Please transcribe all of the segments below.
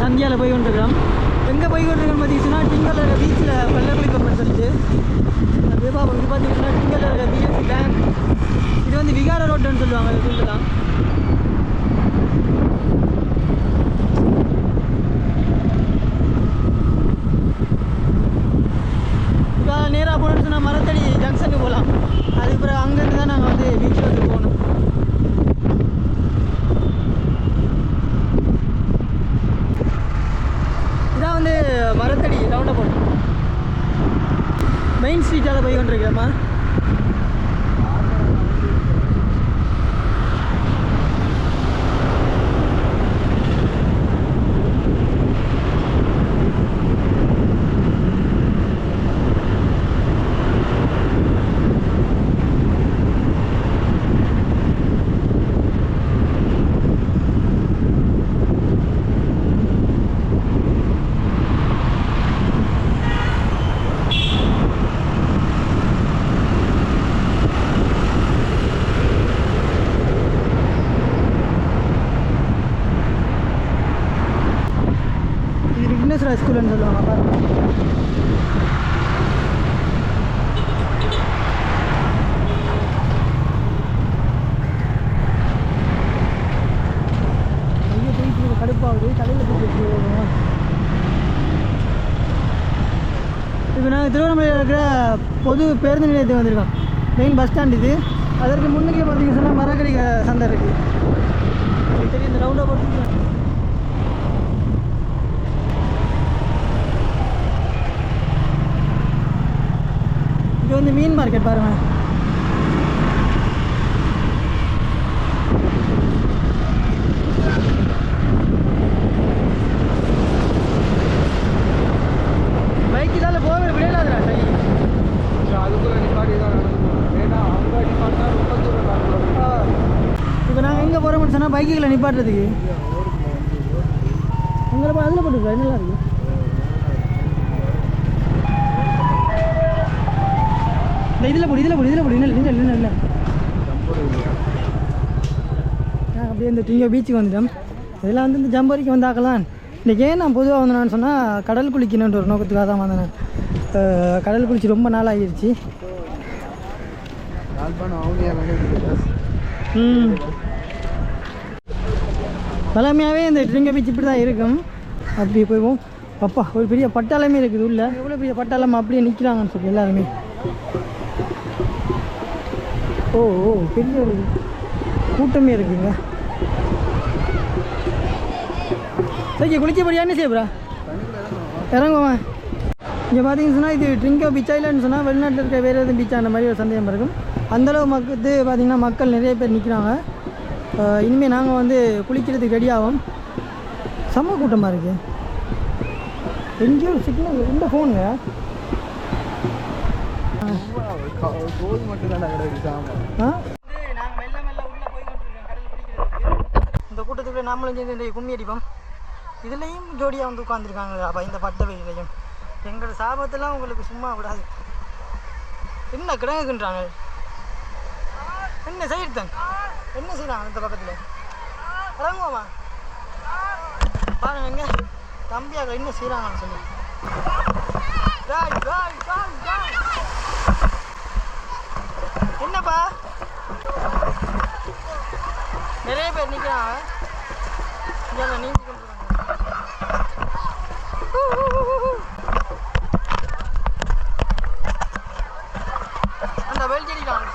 சந்தியாவில் போய் கொண்டிருக்கிறோம். எங்கே போய் கொண்டிருக்கோம் பார்த்தீங்கன்னா டிங்கலில் இருக்க பீச்சில் வெள்ளை குளிப்போம்னு சொல்லிட்டு அது பாப்போம். இது பார்த்தீங்கன்னா டிங்கலில் இருக்க பிஎஸ்சி பேங்க். இது வந்து விகார ரோட்டுன்னு சொல்லுவாங்க. அது சொல்லலாம். இப்போ நேராக போகணுன்னு சொன்னால் மரத்தடி ஜங்ஷனுக்கு போகலாம். அதுக்கப்புறம் அங்கேருந்து தான் நாங்கள் வந்து பீச்சில் வந்து போகணும். இதான் வந்து மரத்தடி ரவுண்டை போட்டு மெயின் ஸ்ட்ரீட்டால் போய் கொண்டிருக்கிறோம்மா. ஸ்கூல்னு சொல்லுவாங்க. பாருங்க, கடுப்பாகுது தலையில் போட்டு. இப்போ நாங்கள் திருவண்ணாமலையில் இருக்கிற பொது பேருந்து நிலையத்துக்கு வந்திருக்கோம். மெயின் பஸ் ஸ்டாண்ட் இது. அதற்கு முன்னுக்கே பார்த்தீங்கன்னு சொன்னால் மரக்கறி சந்தை இருக்குது. சரி, இந்த ரவுண்டாக போட்டு இது வந்து மீன் மார்க்கெட் பாருங்கள். பைக்கு தான் போக விடையிலாதுடா டை. அதுக்குள்ள நிப்பாட்டி தான் ஏன்னா அவங்க நிப்பாட்டினா ரொம்ப தூரம். இப்போ நாங்கள் எங்கே போகிறோம்னு சொன்னால் பைக்குகளை நிப்பாட்டுறதுக்கு உங்களை அதில் போட்டுருக்கோம். என்னெல்லாம் இருக்குது இதில் போடு இல்லை அப்படியே இந்த டிங்கோ பீச்சுக்கு வந்துட்டோம். இதெல்லாம் வந்து இந்த ஜம்பரிக்கு வந்தாக்கலாம். இன்றைக்கி ஏன் நான் பொதுவாக வந்தேன்னு சொன்னால் கடல் குளிக்கணுன்ற ஒரு நோக்கத்துக்காக தான் வந்தேன். கடல் குளிச்சு ரொம்ப நாள் ஆகிடுச்சு. பழமையாகவே இந்த டிங்கோ பீச் இப்படி தான் இருக்கும். அப்படி போய்வோம். அப்பா ஒரு பெரிய பட்டாளமே இருக்குது உள்ள. எவ்வளோ பெரிய பட்டாளம் அப்படியே நிற்கிறாங்கன்னு சொல்லி எல்லாருமே. ஓ பெரிய ஒரு கூட்டமே இருக்குங்க. சரி, குளிச்சபடியா என்ன செய்யப்பா இறங்குவேன். இங்கே பார்த்தீங்கன்னு சொன்னால் இது ட்ரிங்கோ பீச்சா இல்லைன்னு சொன்னால் வெளிநாட்டில் இருக்க வேறு எதுவும் பீச்சா அந்த மாதிரி ஒரு சந்தேகம் இருக்கும். அந்தளவு பார்த்திங்கன்னா மக்கள் நிறைய பேர் நிற்கிறாங்க. இனிமேல் நாங்கள் வந்து குளிக்கிறதுக்கு ரெடி ஆகும். செம்ம கூட்டமாக இருக்குது. எங்கேயோ சிக்னல் இந்த ஃபோனுங்க கோல் மட்டும் தான் இந்த கூட்டத்துக்குள்ளே நாமளும் சேர்ந்து இந்த கும்மி அடிப்போம். இதுலேயும் ஜோடியாக வந்து உட்காந்துருக்காங்க. அப்போ இந்த பட்ட வெயிலையும் எங்களோட சாபத்தெல்லாம் உங்களுக்கு சும்மா விடாது. என்ன கிடங்குன்றாங்க, என்ன செய்யறதுங்க, என்ன செய்யறாங்க இந்த பக்கத்தில் இறங்குவோமா பாருங்க. எங்க தம்பியாக என்ன செய்கிறாங்கன்னு சொல்லி என்னப்பா நிறைய பேர் நிற்கிறாங்க. நீங்க அந்த பெல்ட் அடிக்கிறாங்க.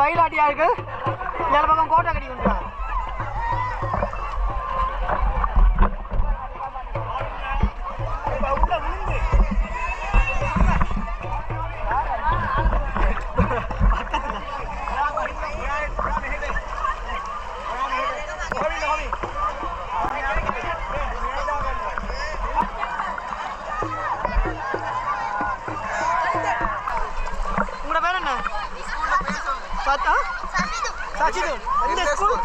மயிலாட்டியா இருக்கு. ஏழு பக்கம் கோட்டை கட்டி வந்துட்டாங்க. உங்களோட பேர் என்ன? சாச்சிது. எந்த ஸ்கூல்?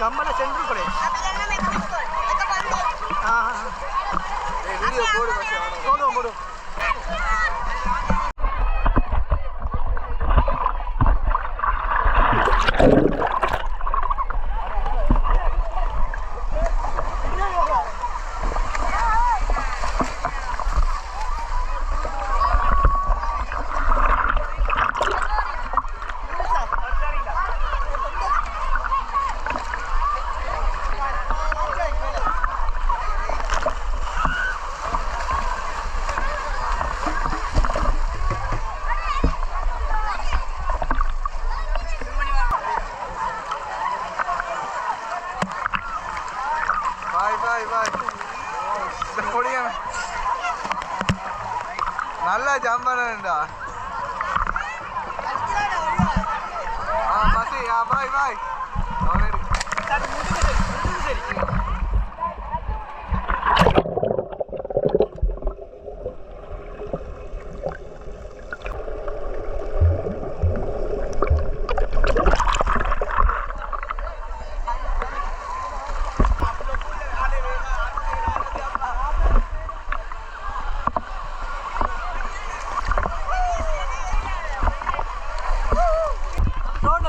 கம்மல central college. போடு. நல்லா ஜம்பானடா. மசி பாய் பாய்.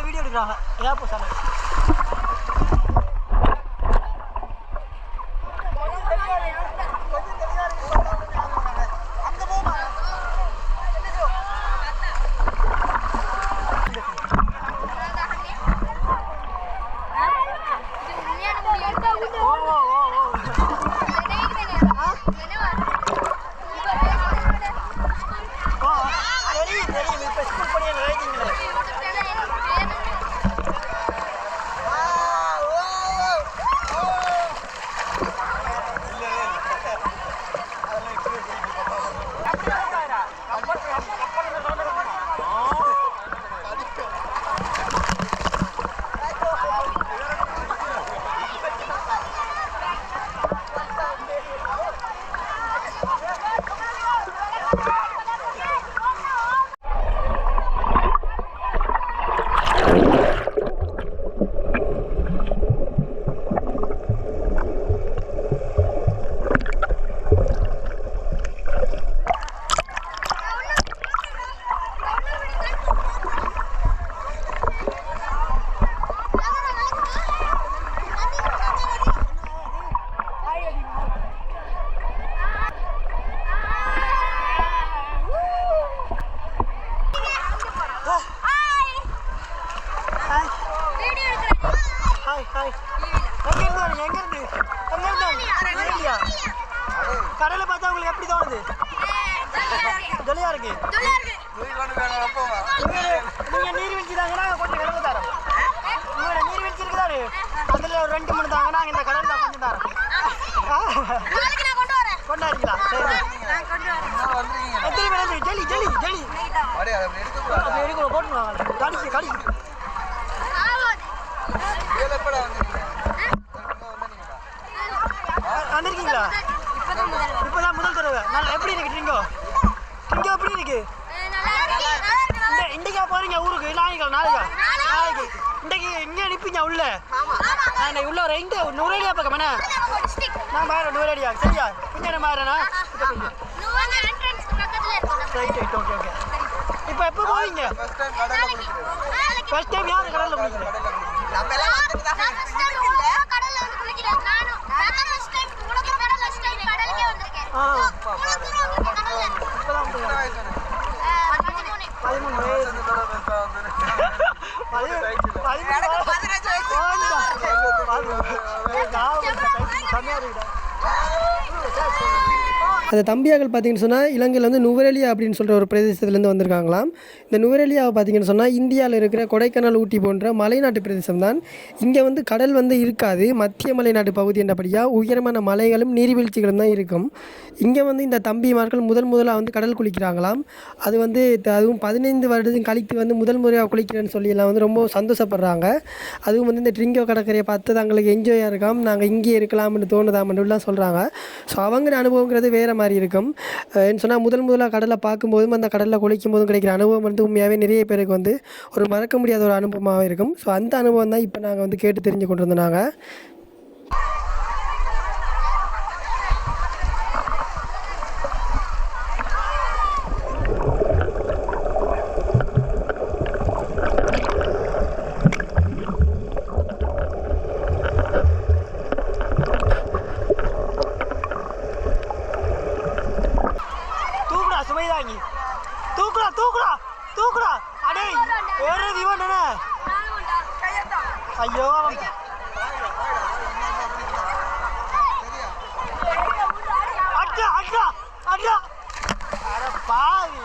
வீடியோ எடுக்கிறாங்க. ஏப்போ சார் கடலை பார்த்தா உங்களுக்கு எப்படி தோணுது? ஜொலியா இருக்கு. நீங்க நீர்வீழ்ச்சி தாங்கன்னா கொஞ்சம் கிளம்ப தரோம். உங்களோட நீர்வீழ்ச்சி இருக்குதாரு அதுல ஒரு 2-3 தாங்க நாங்க இந்த கடல்ல கொஞ்சம் தரோம். கொண்டாடுறீங்களா? எத்தனை பேர் வந்து ஜெலி ஜெலி ஜெலி அப்படி எடுக்கணும் போட்டுருவாங்க கடிச்சு கடிச்சு வந்திருக்கீங்களா? இப்பதான் முதல் தடவை. நல்லா எப்படி இருக்கு ட்ரிங்கோ? ட்ரிங்கோ எப்படி இருக்கு? இன்றைக்கா போறீங்க ஊருக்கு? நாளைக்கு இன்றைக்கு இங்கே நிற்பீங்க உள்ள? உள்ள ஒரு இங்கே 100 அடியா பக்கம் என்ன? நான் பாரு 100 அடியா சரியா? பின்னாடி மாறேண்ணா. Right right okay okay. இப்போ எப்போ போவீங்க? ஃபர்ஸ்ட் டைம் யார் கடலில் குளிக்கிறேன்? கம்மியா இருக்குடா. அந்த தம்பியாக்கள் பார்த்திங்கன்னு சொன்னால் இலங்கையில் வந்து நுவரெலியா அப்படின்னு சொல்கிற ஒரு பிரதேசத்துலேருந்து வந்திருக்காங்களாம். இந்த நுவரெலியாவை பார்த்திங்கன்னு சொன்னால் இந்தியாவில் இருக்கிற கொடைக்கானல், ஊட்டி போன்ற மலைநாட்டு பிரதேசம் தான். இங்கே வந்து கடல் வந்து இருக்காது. மத்திய மலைநாட்டு பகுதி என்றபடியாக உயரமான மலைகளும் நீர்வீழ்ச்சிகளும் தான் இருக்கும். இங்கே வந்து இந்த தம்பிமார்கள் முதலாக வந்து கடல் குளிக்கிறாங்களாம். அது வந்து அதுவும் 15 வருடம் கழித்து வந்து முதல் முறையாக குளிக்கிறேன்னு சொல்லி எல்லாம் வந்து ரொம்ப சந்தோஷப்படுறாங்க. அதுவும் வந்து இந்த ட்ரிங்கோ கடற்கரையை பார்த்து தங்களுக்கு என்ஜாயாக இருக்காம், நாங்கள் இங்கேயே இருக்கலாம்னு தோணுதாம்னுலாம் சொல்கிறாங்க. ஸோ அவங்க அனுபவங்கிறது வேறு மாதிரி இருக்கும். என்ன சொன்னால் முதலாக கடலை பார்க்கும்போதும் அந்த கடலில் குளிக்கும் போதும் கிடைக்கிற அனுபவம் வந்து உண்மையாகவே நிறைய பேருக்கு வந்து ஒரு மறக்க முடியாத ஒரு அனுபவமாக இருக்கும். ஸோ அந்த அனுபவம் தான் இப்போ நாங்கள் வந்து கேட்டு தெரிஞ்சு கொண்டு வந்தோம். நாங்கள் தூக்குடா அடே ஏறது இவன் என்ன ஐயோ அட்டா அட்டா அட்டா அட பாவி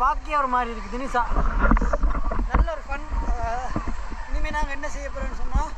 பார்க்கவே ஒரு மாதிரி இருக்குது தினிஷா. நல்ல ஒரு ஃபன். இனிமேல் நாங்கள் என்ன செய்ய போகிறோன்னு சொன்னால்